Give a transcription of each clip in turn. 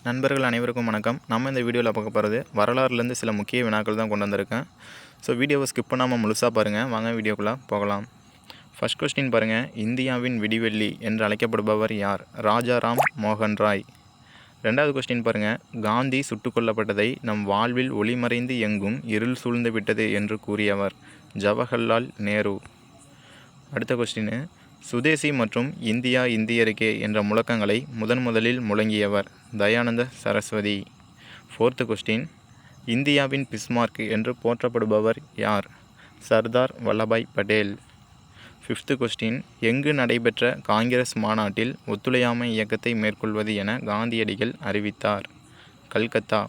நண்பர்கள் அனைவருக்கும் வணக்கம். நம்ம இந்த வீடியோவில் பார்க்க போகிறது வரலாறுலேருந்து சில முக்கிய வினாக்கள் தான் கொண்டு வந்திருக்கேன். ஸோ வீடியோவை ஸ்கிப் பண்ணாமல் முழுசாக பாருங்கள். வாங்க வீடியோக்குள்ளே போகலாம். ஃபர்ஸ்ட் கொஸ்டின் பாருங்கள். இந்தியாவின் விடிவெள்ளி என்று அழைக்கப்படுபவர் யார்? ராஜாராம் மோகன் ராய். ரெண்டாவது கொஸ்டின் பாருங்கள். காந்தி சுட்டுக் கொல்லப்பட்டதை நம் வாழ்வில் ஒளிமறைந்து எங்கும் இருள் சூழ்ந்து விட்டது என்று கூறியவர்? ஜவஹர்லால் நேரு. அடுத்த கொஸ்டின். சுதேசி மற்றும் இந்தியா இந்தியருக்கே என்ற முழக்கங்களை முதலில் முழங்கியவர்? தயானந்த சரஸ்வதி. Fourth question. இந்தியாவின் பிஸ்மார்க் என்று போற்றப்படுபவர் யார்? சர்தார் வல்லபாய் பட்டேல். Fifth question. எங்கு நடைபெற்ற காங்கிரஸ் மாநாட்டில் ஒத்துழையாமை இயக்கத்தை மேற்கொள்வது என காந்தியடிகள் அறிவித்தார்? கல்கத்தா.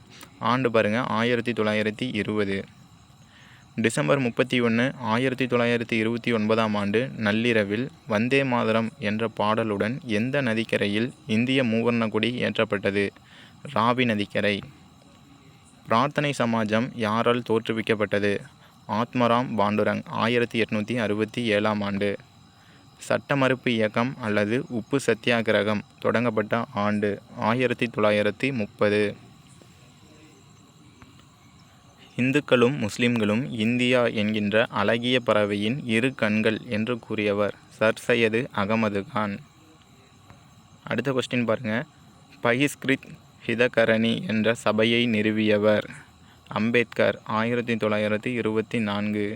ஆண்டு பாருங்கள் 1920. டிசம்பர் 31, 1929 நள்ளிரவில் வந்தே மாதரம் என்ற பாடலுடன் எந்த நதிக்கரையில் இந்திய மூவர்ண கொடி ஏற்றப்பட்டது? ராவி நதிக்கரை. பிரார்த்தனை சமாஜம் யாரால் தோற்றுவிக்கப்பட்டது? ஆத்மராம் பாண்டுரங் 1867 சட்ட மறுப்பு இயக்கம் அல்லது உப்பு சத்தியாகிரகம் தொடங்கப்பட்ட ஆண்டு 1930. இந்துக்களும் முஸ்லிம்களும் இந்தியா என்கின்ற அழகிய பறவையின் இரு கண்கள் என்று கூறியவர்? சர் சையது அகமது கான். அடுத்த கொஸ்டின் பாருங்கள். பகிஷ்கிருத் ஹிதகரணி என்ற சபையை நிறுவியவர்? அம்பேத்கர் 1924.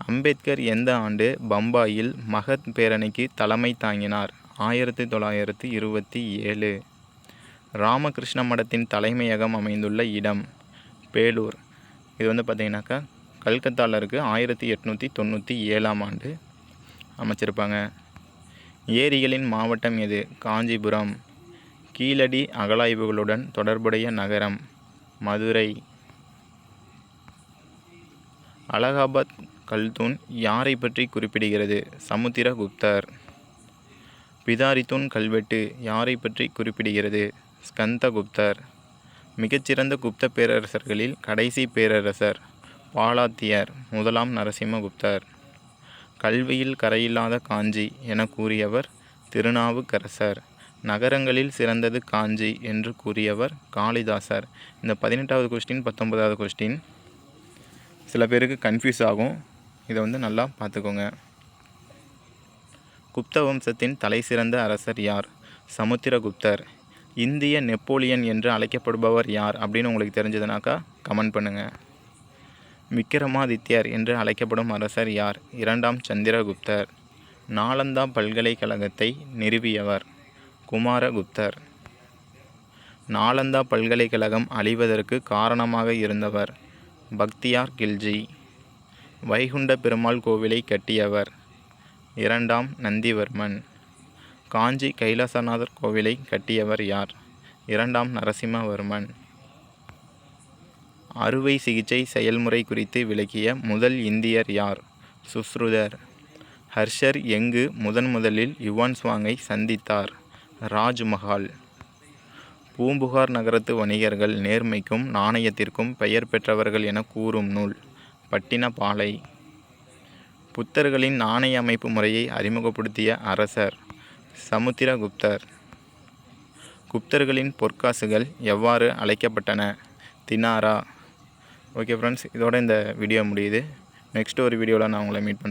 அம்பேத்கர் எந்த ஆண்டு பம்பாயில் மகத் பேரணிக்கு தலைமை தாங்கினார்? 1927. ராமகிருஷ்ண மடத்தின் தலைமையகம் அமைந்துள்ள இடம்? பேலூர். இது பார்த்திங்கனாக்கா கல்கத்தாவில் இருக்குது. 1897 அமைச்சிருப்பாங்க. ஏரிகளின் மாவட்டம் எது? காஞ்சிபுரம். கீழடி அகழாய்வுகளுடன் தொடர்புடைய நகரம்? மதுரை. அலகாபாத் கல்தூன் யாரை பற்றி குறிப்பிடுகிறது? சமுத்திரகுப்தர். பிதாரித்தூன் கல்வெட்டு யாரை பற்றி குறிப்பிடுகிறது? ஸ்கந்தகுப்தர். மிகச்சிறந்த குப்த பேரரசர்களில் கடைசி பேரரசர்? பாலாத்தியர் 1ஆம் நரசிம்மகுப்தர். கல்வியில் கரையில்லாத காஞ்சி என கூறியவர்? திருநாவுக்கரசர். நகரங்களில் சிறந்தது காஞ்சி என்று கூறியவர்? காளிதாசர். இந்த 18வது கொஸ்டின் 19வது கொஸ்டின் சில பேருக்கு கன்ஃபியூஸ் ஆகும். இதை நல்லா பார்த்துக்கோங்க. குப்த வம்சத்தின் தலை சிறந்த அரசர் யார்? சமுத்திரகுப்தர். இந்திய நெப்போலியன் என்று அழைக்கப்படுபவர் யார் அப்படின்னு உங்களுக்கு தெரிஞ்சதுனாக்கா கமெண்ட் பண்ணுங்கள். விக்ரமாதித்யர் என்று அழைக்கப்படும் அரசர் யார்? 2ஆம் சந்திரகுப்தர். நாலந்தா பல்கலைக்கழகத்தை நிறுவியவர்? குமாரகுப்தர். நாலந்தா பல்கலைக்கழகம் அழிவதற்கு காரணமாக இருந்தவர்? பக்தியார் கில்ஜி. வைகுண்ட பெருமாள் கோவிலை கட்டியவர்? 2ஆம் நந்திவர்மன். காஞ்சி கைலாசநாதர் கோவிலை கட்டியவர் யார்? 2ஆம் நரசிம்மவர்மன். அறுவை சிகிச்சை செயல்முறை குறித்து விளக்கிய முதல் இந்தியர் யார்? சுஷ்ருதர். ஹர்ஷர் எங்கு முதலில் யுவான் சுவாங்கை சந்தித்தார்? ராஜ்மஹால். பூம்புகார் நகரத்து வணிகர்கள் நேர்மைக்கும் நாணயத்திற்கும் பெயர் பெற்றவர்கள் என கூறும் நூல்? பட்டினப்பாலை. புத்தர்களின் நாணய அமைப்பு முறையை அறிமுகப்படுத்திய அரசர்? சமுத்திரகுப்தர். குப்தர்களின் பொற்காசுகள் எவ்வாறு அழைக்கப்பட்டன? தினாரா. ஓகே ஃப்ரெண்ட்ஸ், இதோட இந்த வீடியோ முடியுது. நெக்ஸ்ட் ஒரு வீடியோவில் நான் உங்களை மீட் பண்ணுறேன்.